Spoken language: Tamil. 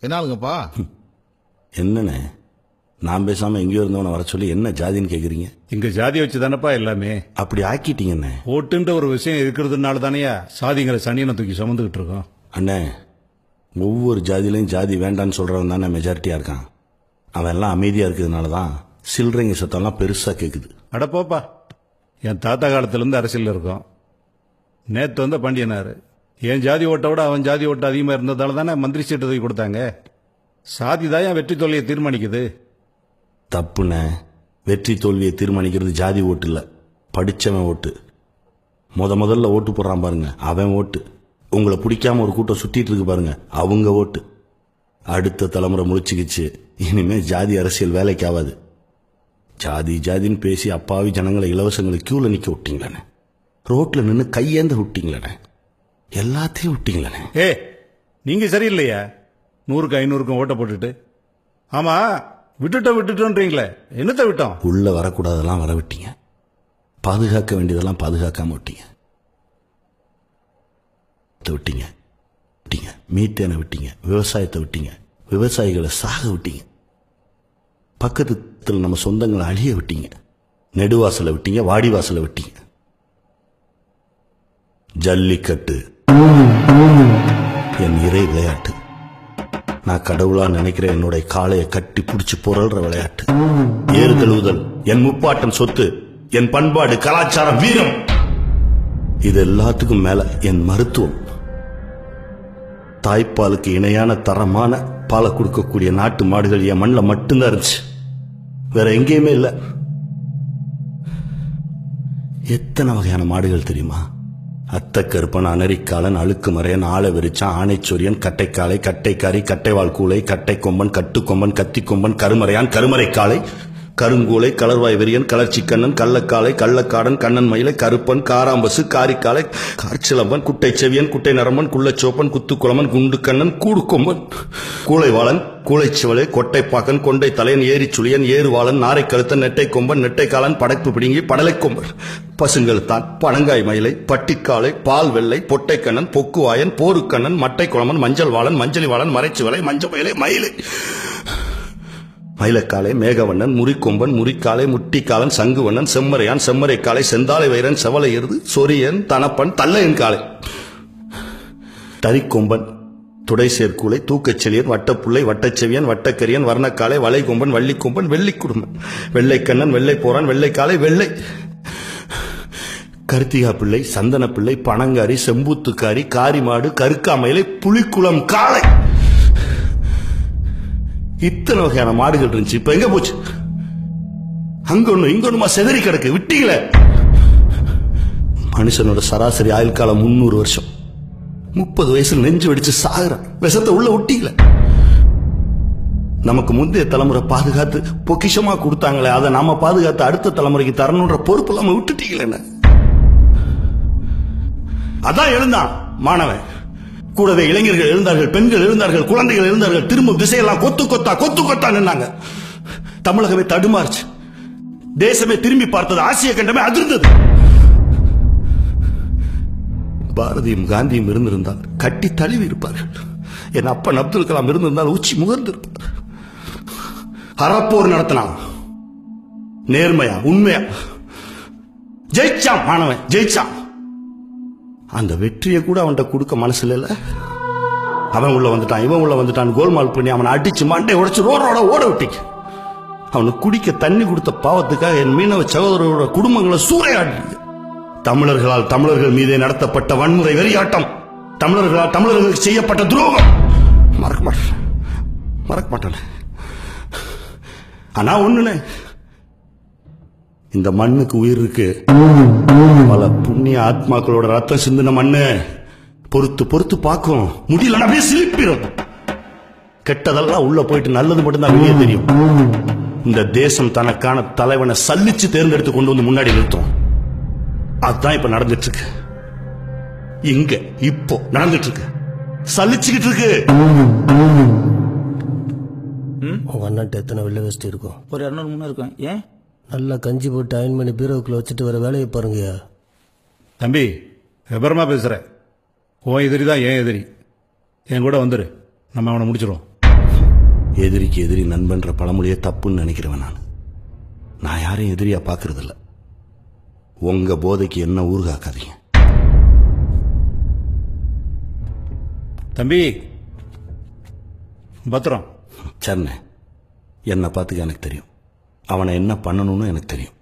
என்ன ஆளுங்கப்பா? என்னண்ணே, நான் பேசாம எங்கேயோ இருந்தவனை வர சொல்லி என்ன ஜாதின்னு கேக்குறீங்க? இங்க ஜாதி வச்சு தானப்பா எல்லாமே. அப்படி ஆக்கிட்டீங்கண்ணே. ஓட்டுன்ற ஒரு விஷயம் இருக்கிறதுனால தானேயா சாதிங்கிற சனியனை தூக்கி சுமந்துக்கிட்டு இருக்கோம். அண்ணே, ஒவ்வொரு ஜாதியிலையும் ஜாதி வேண்டான்னு சொல்றவன் தானே மெஜாரிட்டியா இருக்கான். அவன் எல்லாம் அமைதியா இருக்கிறதுனால தான் சில்லறைங்க சத்தம்லாம் பெருசா கேக்குது. அடப்போப்பா, என் தாத்தா காலத்திலேருந்து அரசியல் இருக்கோம். நேற்று வந்த பாண்டியனாரு என் ஜாதி ஓட்டை விட அவன் ஜாதி ஓட்டு அதிகமாக இருந்ததால தானே மந்திரி சீட்டை தூக்கி கொடுத்தாங்க. சாதி தான் என் வெற்றி தோல்வியை தீர்மானிக்குது. தப்புண்ணே, வெற்றி தோல்வியை தீர்மானிக்கிறது ஜாதி ஓட்டு இல்ல, படிச்சவன் ஓட்டு. முதல்ல ஓட்டு போடுறான் பாருங்க, அவன் ஓட்டு. உங்களை பிடிக்காம ஒரு கூட்டம் சுத்திட்டு இருக்கு பாருங்க, அவங்க ஓட்டு. அடுத்த தலைமுறை முழிச்சுக்கிச்சு, இனிமே ஜாதி அரசியல் வேலைக்கு ஆகாது. ஜாதி ஜாதின்னு பேசி அப்பாவி ஜனங்களை இலவசங்களை கியூல நிக்க விட்டீங்களே, ரோட்ல நின்று கையேந்த விட்டீங்களே, எல்லாத்தையும் விட்டீங்களே. ஏ, நீங்க சரியில்லையா? 100க்கு 500க்கும் ஓட்ட போட்டுட்டு. ஆமா, விட்டுட்டோன்றீங்களே, என்னத்தை விட்டோம்? உள்ள வரக்கூடாதெல்லாம் வர விட்டீங்க, பாதுகாக்க வேண்டியதெல்லாம் பாதுகாக்காம விட்டீங்க. விட்டீங்க விட்டீங்க மீத்தேனை விட்டீங்க, விவசாயத்தை விட்டீங்க, விவசாயிகளை சாக விட்டீங்க, பக்கத்துல நம்ம சொந்தங்களை அழிய விட்டீங்க, நெடுவாசலை விட்டீங்க, வாடிவாசலை விட்டீங்க. ஜல்லிக்கட்டு என் இறை விளையாட்டு. நான் கடவுளா நினைக்கிற என்னுடைய காளையை கட்டி பிடிச்சு புரள்ற விளையாட்டு. ஏறுதழுவுதல் என் முப்பாட்டன் சொத்து, என் பண்பாடு, கலாச்சாரம், வீரம். இது எல்லாத்துக்கும் மேல என் மருத்துவம். தாய்ப்பாலுக்கு இணையான தரமான பாலை கொடுக்கக்கூடிய நாட்டு மாடுகள் என் மண்ணில் மட்டும்தான் இருந்துச்சு, வேற எங்கேயுமே இல்லை. எத்தனை வகையான மாடுகள் தெரியுமா? அத்தக்கருப்பன், அனரிக்காலன், அழுக்கு மறையன், ஆளை வெறிச்சான், ஆணைச்சொரியன், கட்டைக்காலை, கட்டைக்காரி, கட்டைவால் கூளை, கட்டை கொம்பன், கட்டுக்கொம்பன், கத்தி கொம்பன், கருமறையான், கருமறைக்காலை, கருங்கூலை, கலர்வாய் வெறியன், கலர்ச்சிக்கண்ணன், கள்ளக்காலை, கள்ளக்காடன், கண்ணன் மயிலை, கருப்பன், காராம்பசு, காரிக்காலை, கார்ச்சிலம்பன், குட்டை செவியன், குட்டை நரம்பன், குள்ளச்சோப்பன், குத்துக்குளமன், குண்டுக்கண்ணன், கூடுக்கொம்பன், கூளைவாளன், கூளைச்சிவலை, கொட்டைப்பாக்கன், கொண்டை தலையன், ஏரி சுழியன், ஏறுவாளன், நாரை கழுத்தன், நெட்டை கொம்பன், நெட்டைக்காலன், படைப்பு பிடுங்கி, படலை கொம்பன், பசுங்கழுத்தான், பனங்காய் மயிலை, பட்டிக்காலை, பால் வெள்ளை, பொட்டைக்கண்ணன், பொக்குவாயன், போருக்கண்ணன், மட்டை குளமன், மஞ்சள் வாளன், மஞ்சளி வாளன், மறைச்சிவலை, மஞ்சள் மயிலை, மயிலை, மயிலக்காலை, மேகவண்ணன், முறிக்கொம்பன், முறிக்காலை, முட்டிக்காலன், சங்குவண்ணன், செம்மறையான், செம்மறைக்காலை, செந்தாலை வைரன், செவலை எருது, சொரியன், தனப்பன், தல்லையன் காலை, தரிக்கொம்பன், துடை சேர்க்கூலை, தூக்கச்செலியன், வட்டப்புள்ளை, வட்டச்செவியன், வட்டக்கரியன், வர்ணக்காலை, வளைகொம்பன், வள்ளிக்கொம்பன், வெள்ளிக்குடும்பன், வெள்ளைக்கண்ணன், வெள்ளை போறான், வெள்ளைக்காலை, வெள்ளை கருத்திகா பிள்ளை, சந்தன பிள்ளை, பனங்காரி, செம்பூத்துக்காரி, காரிமாடு, கருக்காமயிலை, புலிக்குளம் காளை. இத்தனை வகையான மாடுகள் இருந்துச்சு, இப்ப எங்க போச்சு? அங்க ஒண்ணு இங்க ஒண்ணுமா செதறி கிடக்கு, விட்டீங்களே. மனுஷனோட சராசரி ஆயுள் காலம் 300 வருஷம். 30 வயசுல நெஞ்சு வெடிச்சு சாகுறான், விஷத்தை உள்ள விட்டீங்களே. நமக்கு முந்தைய தலைமுறை பாதுகாத்து பொக்கிஷமா கொடுத்தாங்களே, அதை நாம பாதுகாத்து அடுத்த தலைமுறைக்கு தரணுன்ற பொறுப்பு இல்லாம விட்டுட்டீங்களே. அதான் எழுந்தான் மாணவன், கூடவே இளைஞர்கள் எழுந்தார்கள், பெண்கள் எழுந்தார்கள், குழந்தைகள் எழுந்தார்கள். திரும்பும் திசையெல்லாம் கொத்து கொத்தா நின்னாங்க. தமிழகமே தடுமாறுச்சு, தேசமே திரும்பி பார்த்தது, ஆசிய கண்டமே அதிர்ந்தது. பாரதியும் காந்தியும் இருந்திருந்தால் கட்டி தழுவி இருப்பார்கள். என் அப்பன் அப்துல் கலாம் இருந்திருந்தால் உச்சி முகர்ந்திருப்பார். அறப்போர் நடத்தினான், நேர்மையா உண்மையா ஜெயிச்சான். மாணவன் ஜெயிச்சான். அந்த வெற்றியை கூட அவன்கிட்ட கொடுக்க மனசு இல்ல. அவன் உள்ள வந்துட்டான், இவன் உள்ள வந்துட்டான், கோல்மால் பண்ணி அவனை அடிச்சு மண்டை உடைச்சு ரோடோட ஓட விட்டீங்க. அவனுக்கு குடிக்க தண்ணி கொடுத்த பாவத்துக்காக என் மீனவ சகோதரரோட குடும்பங்களை சூறையாடுறீங்க. தமிழர்களால் தமிழர்கள் மீதே நடத்தப்பட்ட வன்முறை வெறியாட்டம், தமிழர்களால் தமிழர்களுக்கு செய்யப்பட்ட துரோகம் மறக்க மாட்டேன். ஆனா ஒண்ணுனே, இந்த மண்ணுக்கு உயிர் இருக்கு. பல புண்ணிய ஆத்மாக்களோட ரத்தம் சிந்தின மண்ணு பொறுத்து பொறுத்து பார்க்கும், முடியல அப்படியே சிலிப்பிடும். கெட்டதெல்லாம் உள்ள போயிட்டு நல்லது மட்டும்தான் வெளியே தெரியும். இந்த தேசம் தனக்கான தலைவனை சல்லிச்சு தேர்ந்தெடுத்து கொண்டு வந்து முன்னாடி நிறுத்தும். அதுதான் இப்ப நடந்துட்டு இருக்கு. இங்க இப்போ நடந்துட்டு இருக்கு, சலிச்சுக்கிட்டு இருக்கு. உங்க அண்ணன் எத்தனை வெள்ளை வேஸ்ட் இருக்கும்? ஒரு 200-300 இருக்கும். ஏன்? நல்லா கஞ்சி போட்டு அயன் பண்ணி பீரோக்குள்ள வச்சுட்டு வர வேலையை பாருங்கய்யா. தம்பி, விபரமா பேசுற. உன் எதிரி தான் என் எதிரி. என் கூட வந்துரு, நம்ம அவனை முடிச்சிருவோம். எதிரிக்கு எதிரி நண்பன்ற பழமொழியே தப்புன்னு நினைக்கிறவன் நான் யாரையும் எதிரியா பார்க்கறதில்ல. உங்க போதைக்கு என்ன ஊறுகாக்காதீங்க. தம்பி பத்திரம். சரணே, என்னை பார்த்துக்க எனக்கு தெரியும். அவனை என்ன பண்ணணும்னு எனக்கு தெரியும்.